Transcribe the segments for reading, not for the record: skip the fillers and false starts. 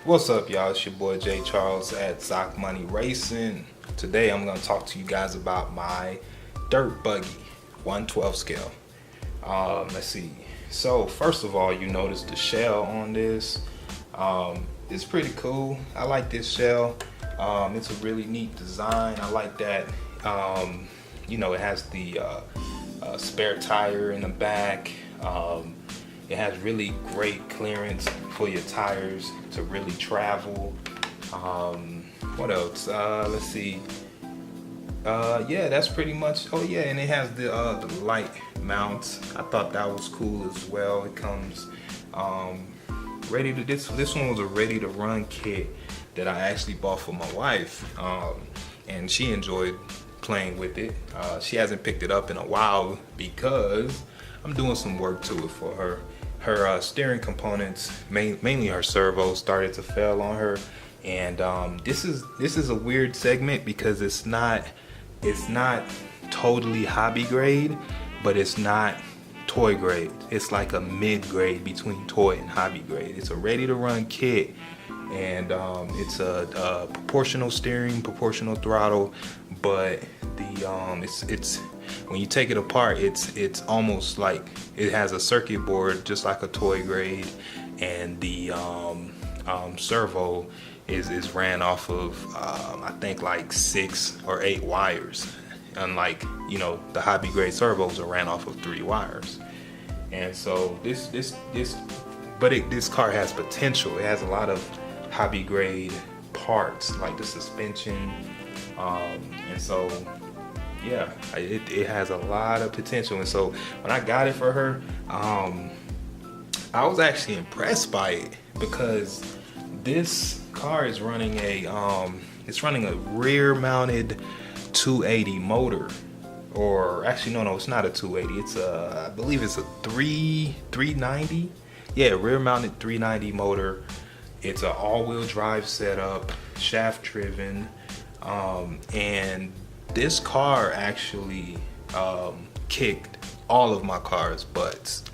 What's up, y'all? It's your boy Jay Charles at Sock Money Racing. Today I'm going to talk to you guys about my dirt buggy 1/12 scale. Let's see. So first of all, you notice the shell on this. It's pretty cool. I like this shell. It's a really neat design. I like that. It has the spare tire in the back. It has really great clearance for your tires to really travel. What else? Let's see. Yeah, that's pretty much. Oh yeah, and it has the light mounts. I thought that was cool as well. It comes ready to. This one was a ready to run kit that I actually bought for my wife, and she enjoyed playing with it. She hasn't picked it up in a while because I'm doing some work to it for her. Her steering components, mainly her servo, started to fail on her, and this is a weird segment because it's not totally hobby grade, but it's not toy grade. It's like a mid grade between toy and hobby grade. It's a ready to run kit, and it's a proportional steering, proportional throttle, but it's when you take it apart, it's almost like it has a circuit board just like a toy grade, and the servo is ran off of I think like 6 or 8 wires, unlike the hobby grade servos are ran off of 3 wires. And so this car has potential. It has a lot of hobby grade parts like the suspension, and so yeah, it has a lot of potential. And so when I got it for her, I was actually impressed by it because this car is running a rear mounted 280 motor, or actually no, it's not a 280. It's I believe it's a 390. Yeah, rear mounted 390 motor. It's an all-wheel drive setup, shaft driven, and this car actually kicked all of my car's butts.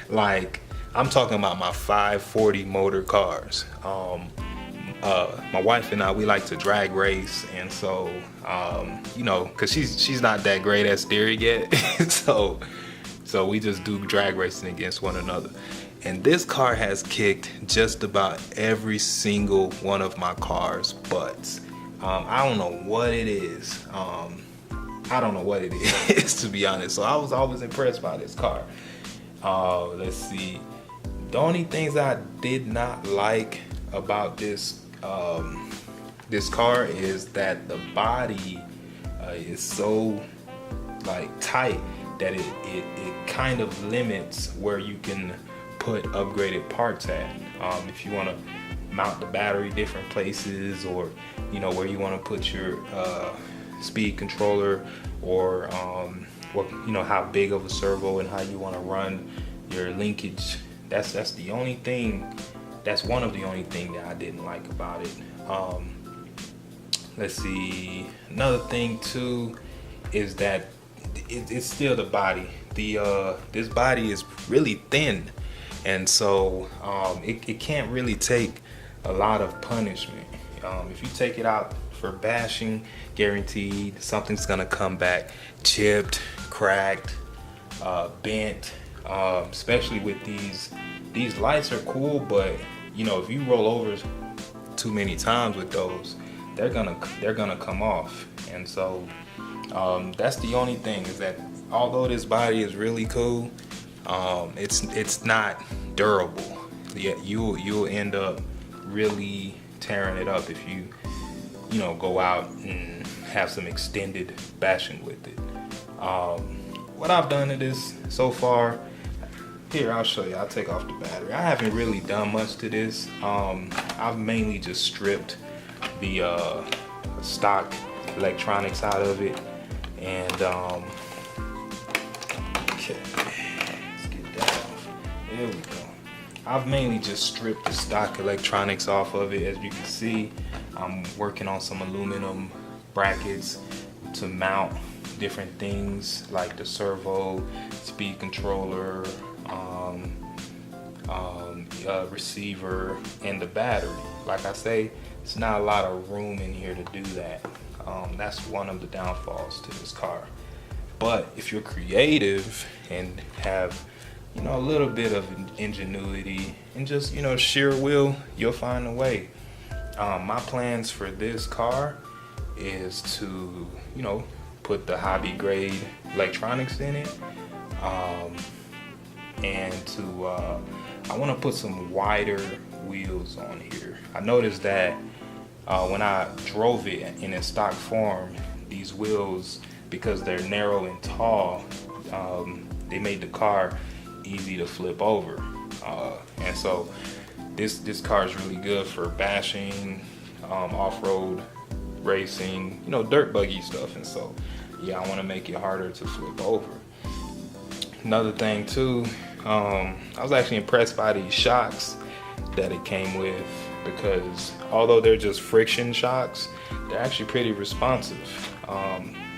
Like, I'm talking about my 540 motor cars. My wife and I, we like to drag race, and so because she's not that great at steering yet, so we just do drag racing against one another. And this car has kicked just about every single one of my car's butts. I don't know what it is. I don't know what it is, to be honest. So I was always impressed by this car. Let's see. The only things I did not like about this car is that the body is so tight that it kind of limits where you can put upgraded parts at. If you want to mount the battery different places, or where you want to put your speed controller, or how big of a servo and how you want to run your linkage. That's the only thing. That's one of the only thing that I didn't like about it. Let's see. Another thing too is that it's still the body. This body is really thin, and so it can't really take a lot of punishment. If you take it out for bashing, guaranteed something's gonna come back chipped, cracked, bent. Especially with these lights are cool, but if you roll over too many times with those, they're gonna come off. And so that's the only thing, is that although this body is really cool, it's not durable. Yeah, you'll end up really tearing it up if you go out and have some extended bashing with it. What I've done to this so far, here I'll show you. I'll take off the battery. I haven't really done much to this. I've mainly just stripped the stock electronics out of it, and okay, let's get that off. There we go. I've mainly just stripped the stock electronics off of it. As you can see, I'm working on some aluminum brackets to mount different things like the servo, speed controller, receiver, and the battery. Like I say, it's not a lot of room in here to do that. That's one of the downfalls to this car. But if you're creative and have, you know, a little bit of ingenuity and just, you know, sheer will, you'll find a way. My plans for this car is to, you know, put the hobby grade electronics in it, and to I want to put some wider wheels on here. I noticed that when I drove it in its stock form, these wheels, because they're narrow and tall, they made the car easy to flip over, and so this car is really good for bashing, off-road racing, you know, dirt buggy stuff. And so yeah, I want to make it harder to flip over. Another thing too, I was actually impressed by these shocks that it came with, because although they're just friction shocks, they're actually pretty responsive.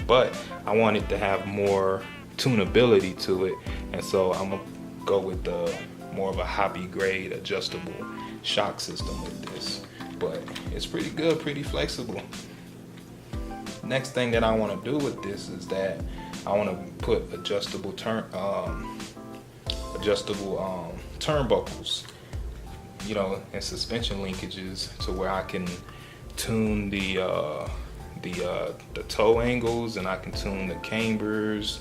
But I wanted to have more tunability to it, and so I'm gonna go with the more of a hobby grade adjustable shock system with this. But it's pretty good, pretty flexible. Next thing that I want to do with this is that I want to put adjustable turnbuckles, you know, and suspension linkages, to where I can tune the toe angles, and I can tune the cambers,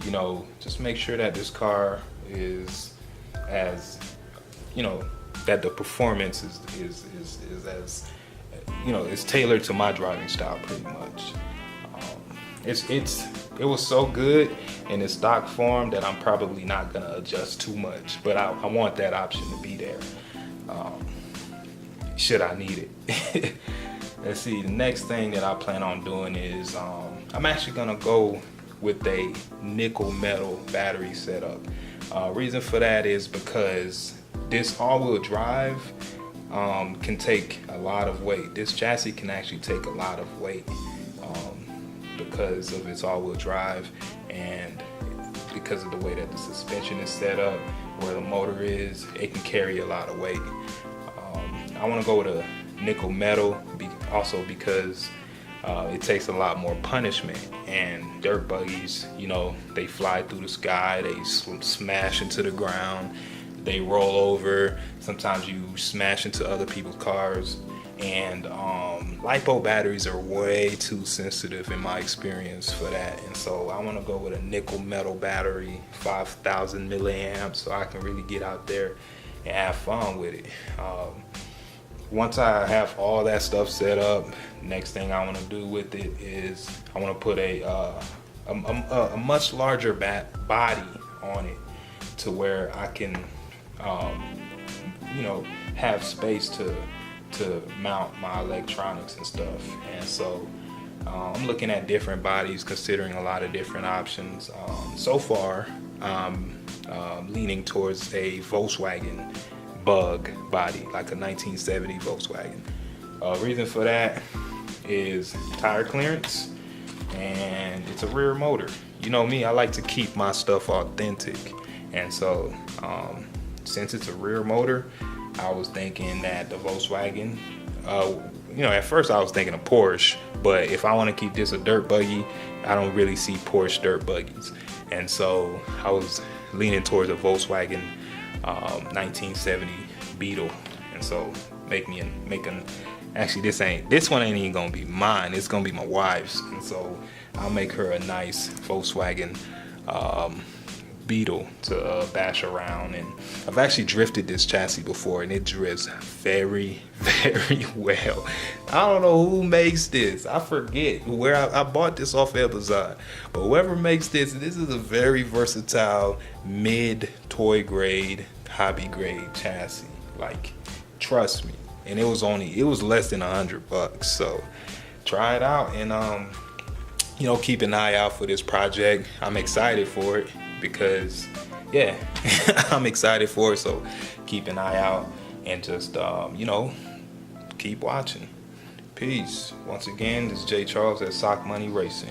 you know, just make sure that this car is as, you know, that the performance is as, you know, it's tailored to my driving style pretty much. It was so good in its stock form that I'm probably not gonna adjust too much, but I want that option to be there, should I need it. Let's see, the next thing that I plan on doing is I'm actually gonna go with a nickel metal battery setup. Reason for that is because this all-wheel drive can take a lot of weight. This chassis can actually take a lot of weight because of its all-wheel drive, and because of the way that the suspension is set up, where the motor is, it can carry a lot of weight. I want to go with a nickel metal also because it takes a lot more punishment, and dirt buggies, you know, they fly through the sky, they smash into the ground, they roll over, sometimes you smash into other people's cars, and LiPo batteries are way too sensitive in my experience for that. And so I want to go with a nickel metal battery, 5,000 milliamps, so I can really get out there and have fun with it. Once I have all that stuff set up, next thing I want to do with it is I want to put a much larger body on it, to where I can you know, have space to mount my electronics and stuff. And so I'm looking at different bodies, considering a lot of different options. So far I'm leaning towards a Volkswagen Bug body, like a 1970 Volkswagen. Reason for that is tire clearance, and it's a rear motor. You know me, I like to keep my stuff authentic, and so since it's a rear motor, I was thinking that the Volkswagen, you know, at first I was thinking of Porsche, but if I want to keep this a dirt buggy, I don't really see Porsche dirt buggies, and so I was leaning towards a Volkswagen 1970 Beetle. And so actually this one ain't even gonna be mine, it's gonna be my wife's, and so I'll make her a nice Volkswagen Beetle to bash around. And I've actually drifted this chassis before, and it drifts very, very well. I don't know who makes this. I forget where I bought this off Amazon, but whoever makes this is a very versatile mid toy grade, hobby grade chassis. Like, trust me. And it was less than $100, so try it out, and you know, keep an eye out for this project. I'm excited for it because, yeah, I'm excited for it. So keep an eye out and just, you know, keep watching. Peace. Once again, this is J. Charles at Sock Money Racing.